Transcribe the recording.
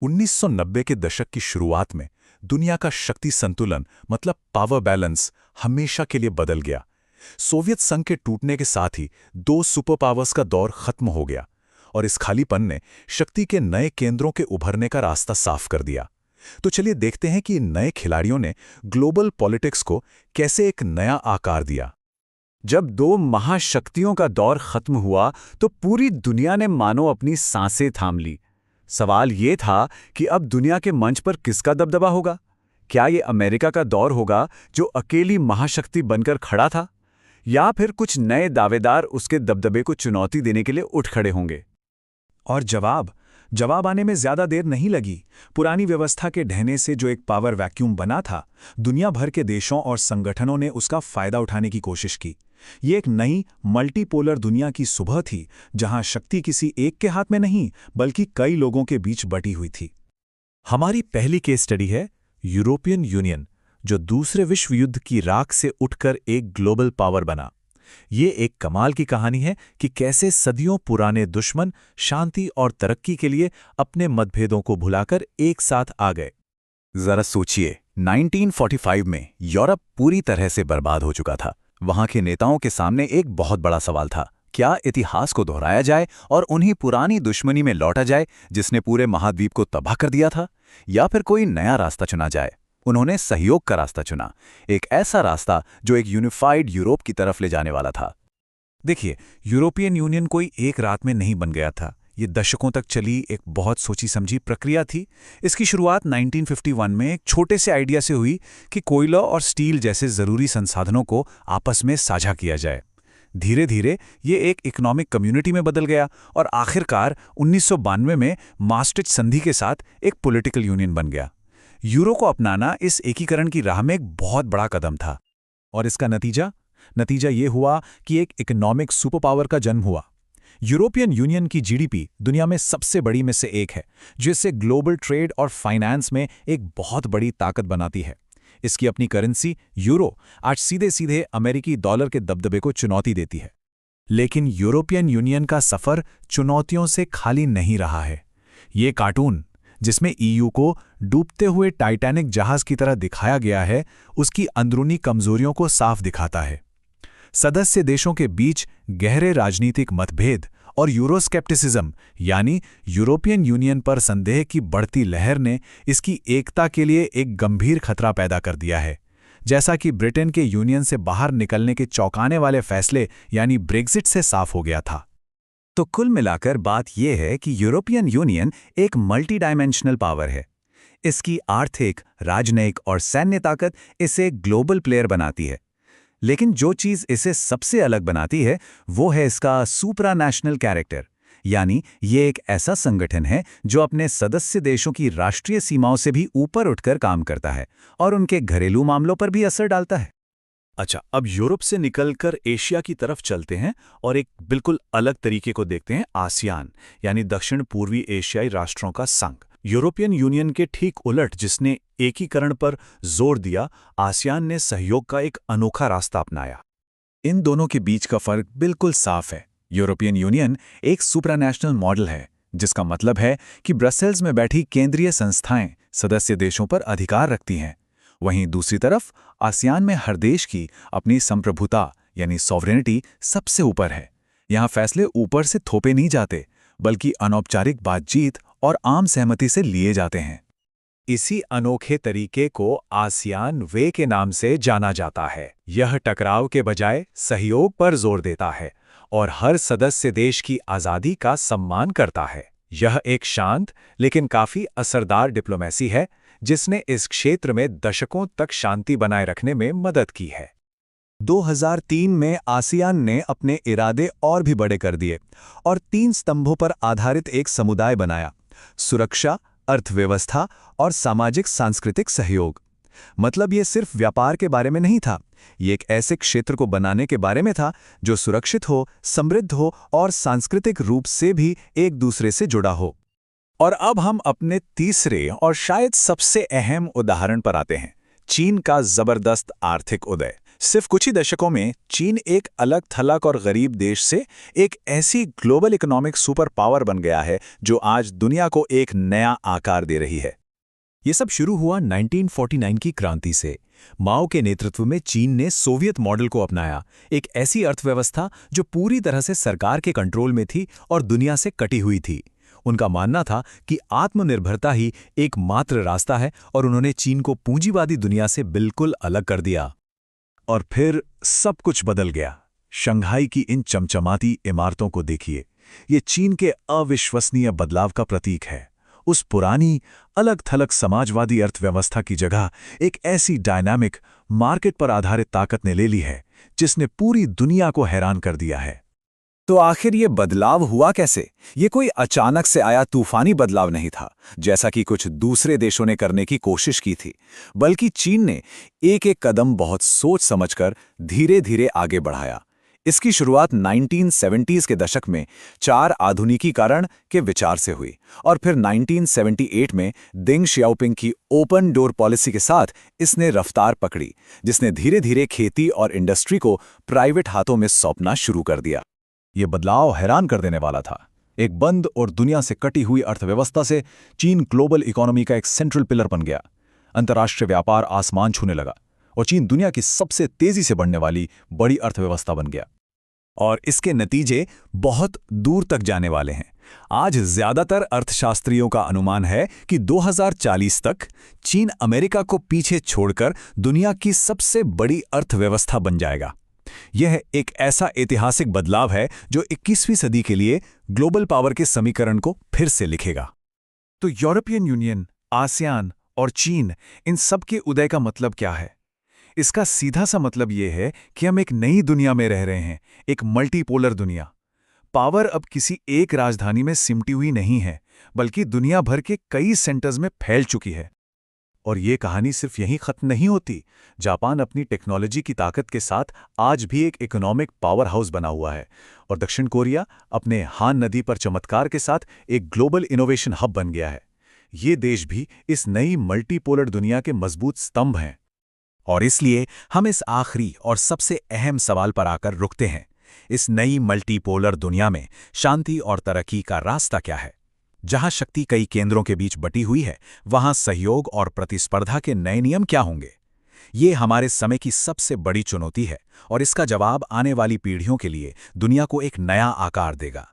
1990 के दशक की शुरुआत में दुनिया का शक्ति संतुलन मतलब पावर बैलेंस हमेशा के लिए बदल गया। सोवियत संघ के टूटने के साथ ही दो सुपर पावर्स का दौर खत्म हो गया और इस खालीपन ने शक्ति के नए केंद्रों के उभरने का रास्ता साफ कर दिया। तो चलिए देखते हैं कि इन नए खिलाड़ियों ने ग्लोबल पॉलिटिक्स को कैसे एक नया आकार दिया। जब दो महाशक्तियों का दौर खत्म हुआ तो पूरी दुनिया ने मानो अपनी सांसें थाम ली। सवाल ये था कि अब दुनिया के मंच पर किसका दबदबा होगा? क्या ये अमेरिका का दौर होगा जो अकेली महाशक्ति बनकर खड़ा था, या फिर कुछ नए दावेदार उसके दबदबे को चुनौती देने के लिए उठ खड़े होंगे? और जवाब आने में ज्यादा देर नहीं लगी। पुरानी व्यवस्था के ढहने से जो एक पावर वैक्यूम बना था, दुनिया भर के देशों और संगठनों ने उसका फायदा उठाने की कोशिश की। ये एक नई मल्टीपोलर दुनिया की सुबह थी, जहां शक्ति किसी एक के हाथ में नहीं बल्कि कई लोगों के बीच बटी हुई थी। हमारी पहली केस स्टडी है यूरोपियन यूनियन, जो दूसरे विश्व युद्ध की राख से उठकर एक ग्लोबल पावर बना। ये एक कमाल की कहानी है कि कैसे सदियों पुराने दुश्मन शांति और तरक्की के लिए अपने मतभेदों को भुलाकर एक साथ आ गए। जरा सोचिए, 1945 में यूरोप पूरी तरह से बर्बाद हो चुका था। वहां के नेताओं के सामने एक बहुत बड़ा सवाल था, क्या इतिहास को दोहराया जाए और उन्हीं पुरानी दुश्मनी में लौटा जाए जिसने पूरे महाद्वीप को तबाह कर दिया था, या फिर कोई नया रास्ता चुना जाए? उन्होंने सहयोग का रास्ता चुना, एक ऐसा रास्ता जो एक यूनिफाइड यूरोप की तरफ ले जाने वाला था। देखिए, यूरोपियन यूनियन कोई एक रात में नहीं बन गया था। ये दशकों तक चली एक बहुत सोची समझी प्रक्रिया थी। इसकी शुरुआत 1951 में एक छोटे से आइडिया से हुई कि कोयला और स्टील जैसे ज़रूरी संसाधनों को आपस में साझा किया जाए। धीरे धीरे ये एक इकोनॉमिक कम्युनिटी में बदल गया और आखिरकार 1992 में maastricht संधि के साथ एक पॉलिटिकल यूनियन बन गया। यूरो को अपनाना इस एकीकरण की राह में एक बहुत बड़ा कदम था। और इसका नतीजा ये हुआ कि एक इकोनॉमिक सुपर पावर का जन्म हुआ। यूरोपियन यूनियन की जीडीपी दुनिया में सबसे बड़ी में से एक है, जिससे ग्लोबल ट्रेड और फाइनेंस में एक बहुत बड़ी ताकत बनाती है। इसकी अपनी करेंसी यूरो आज सीधे सीधे अमेरिकी डॉलर के दबदबे को चुनौती देती है। लेकिन यूरोपियन यूनियन का सफ़र चुनौतियों से खाली नहीं रहा है। ये कार्टून जिसमें ईयू को डूबते हुए टाइटैनिक जहाज की तरह दिखाया गया है, उसकी अंदरूनी कमजोरियों को साफ दिखाता है। सदस्य देशों के बीच गहरे राजनीतिक मतभेद और यूरोस्केप्टिसिज्म यानी यूरोपियन यूनियन पर संदेह की बढ़ती लहर ने इसकी एकता के लिए एक गंभीर खतरा पैदा कर दिया है। जैसा कि ब्रिटेन के यूनियन से बाहर निकलने के चौंकाने वाले फैसले यानी ब्रेक्जिट से साफ हो गया था। तो कुल मिलाकर बात यह है कि यूरोपियन यूनियन एक मल्टी डायमेंशनल पावर है। इसकी आर्थिक, राजनयिक और सैन्य ताकत इसे ग्लोबल प्लेयर बनाती है। लेकिन जो चीज़ इसे सबसे अलग बनाती है वो है इसका सुप्रानैशनल कैरेक्टर, यानी ये एक ऐसा संगठन है जो अपने सदस्य देशों की राष्ट्रीय सीमाओं से भी ऊपर उठकर काम करता है और उनके घरेलू मामलों पर भी असर डालता है। अच्छा, अब यूरोप से निकलकर एशिया की तरफ चलते हैं और एक बिल्कुल अलग तरीके को देखते हैं, आसियान यानी दक्षिण पूर्वी एशियाई राष्ट्रों का संघ। यूरोपियन यूनियन के ठीक उलट, जिसने एकीकरण पर जोर दिया, आसियान ने सहयोग का एक अनोखा रास्ता अपनाया। इन दोनों के बीच का फर्क बिल्कुल साफ है। यूरोपियन यूनियन एक सुप्रानैशनल मॉडल है, जिसका मतलब है कि ब्रसेल्स में बैठी केंद्रीय संस्थाएं सदस्य देशों पर अधिकार रखती हैं। वहीं दूसरी तरफ आसियान में हर देश की अपनी संप्रभुता यानी सॉवरेनिटी सबसे ऊपर है। यहाँ फैसले ऊपर से थोपे नहीं जाते, बल्कि अनौपचारिक बातचीत और आम सहमति से लिए जाते हैं। इसी अनोखे तरीके को आसियान वे के नाम से जाना जाता है। यह टकराव के बजाय सहयोग पर जोर देता है और हर सदस्य देश की आज़ादी का सम्मान करता है। यह एक शांत लेकिन काफी असरदार डिप्लोमेसी है, जिसने इस क्षेत्र में दशकों तक शांति बनाए रखने में मदद की है। 2003 में आसियान ने अपने इरादे और भी बड़े कर दिए और 3 स्तंभों पर आधारित एक समुदाय बनाया: सुरक्षा, अर्थव्यवस्था और सामाजिक सांस्कृतिक सहयोग। मतलब ये सिर्फ व्यापार के बारे में नहीं था, ये एक ऐसे क्षेत्र को बनाने के बारे में था जो सुरक्षित हो, समृद्ध हो और सांस्कृतिक रूप से भी एक दूसरे से जुड़ा हो। और अब हम अपने तीसरे और शायद सबसे अहम उदाहरण पर आते हैं, चीन का जबरदस्त आर्थिक उदय, सिर्फ कुछ ही दशकों में चीन एक अलग थलग और गरीब देश से एक ऐसी ग्लोबल इकोनॉमिक सुपर पावर बन गया है जो आज दुनिया को एक नया आकार दे रही है। ये सब शुरू हुआ 1949 की क्रांति से। माओ के नेतृत्व में चीन ने सोवियत मॉडल को अपनाया, एक ऐसी अर्थव्यवस्था जो पूरी तरह से सरकार के कंट्रोल में थी और दुनिया से कटी हुई थी। उनका मानना था कि आत्मनिर्भरता ही एकमात्र रास्ता है और उन्होंने चीन को पूंजीवादी दुनिया से बिल्कुल अलग कर दिया। और फिर सब कुछ बदल गया। शंघाई की इन चमचमाती इमारतों को देखिए, ये चीन के अविश्वसनीय बदलाव का प्रतीक है। उस पुरानी अलग थलग समाजवादी अर्थव्यवस्था की जगह एक ऐसी डायनामिक मार्केट पर आधारित ताकत ने ले ली है जिसने पूरी दुनिया को हैरान कर दिया है। तो आखिर ये बदलाव हुआ कैसे? ये कोई अचानक से आया तूफानी बदलाव नहीं था, जैसा कि कुछ दूसरे देशों ने करने की कोशिश की थी, बल्कि चीन ने एक एक कदम बहुत सोच समझकर धीरे धीरे आगे बढ़ाया। इसकी शुरुआत 1970s के दशक में 4 आधुनिकीकरण के विचार से हुई और फिर 1978 में देंग शियाओपिंग की ओपन डोर पॉलिसी के साथ इसने रफ्तार पकड़ी, जिसने धीरे धीरे खेती और इंडस्ट्री को प्राइवेट हाथों में सौंपना शुरू कर दिया। ये बदलाव हैरान कर देने वाला था। एक बंद और दुनिया से कटी हुई अर्थव्यवस्था से चीन ग्लोबल इकोनॉमी का एक सेंट्रल पिलर बन गया। अंतर्राष्ट्रीय व्यापार आसमान छूने लगा और चीन दुनिया की सबसे तेजी से बढ़ने वाली बड़ी अर्थव्यवस्था बन गया। और इसके नतीजे बहुत दूर तक जाने वाले हैं। आज ज्यादातर अर्थशास्त्रियों का अनुमान है कि 2040 तक चीन अमेरिका को पीछे छोड़कर दुनिया की सबसे बड़ी अर्थव्यवस्था बन जाएगा। यह एक ऐसा ऐतिहासिक बदलाव है जो 21वीं सदी के लिए ग्लोबल पावर के समीकरण को फिर से लिखेगा। तो यूरोपियन यूनियन, आसियान और चीन, इन सब के उदय का मतलब क्या है? इसका सीधा सा मतलब यह है कि हम एक नई दुनिया में रह रहे हैं, एक मल्टीपोलर दुनिया। पावर अब किसी एक राजधानी में सिमटी हुई नहीं है, बल्कि दुनिया भर के कई सेंटर्स में फैल चुकी है। और ये कहानी सिर्फ यहीं खत्म नहीं होती। जापान अपनी टेक्नोलॉजी की ताकत के साथ आज भी एक इकोनॉमिक पावर हाउस बना हुआ है, और दक्षिण कोरिया अपने हान नदी पर चमत्कार के साथ एक ग्लोबल इनोवेशन हब बन गया है। ये देश भी इस नई मल्टीपोलर दुनिया के मजबूत स्तंभ हैं। और इसलिए हम इस आखिरी और सबसे अहम सवाल पर आकर रुकते हैं। इस नई मल्टीपोलर दुनिया में शांति और तरक्की का रास्ता क्या है? जहां शक्ति कई केंद्रों के बीच बटी हुई है, वहां सहयोग और प्रतिस्पर्धा के नए नियम क्या होंगे? ये हमारे समय की सबसे बड़ी चुनौती है और इसका जवाब आने वाली पीढ़ियों के लिए दुनिया को एक नया आकार देगा।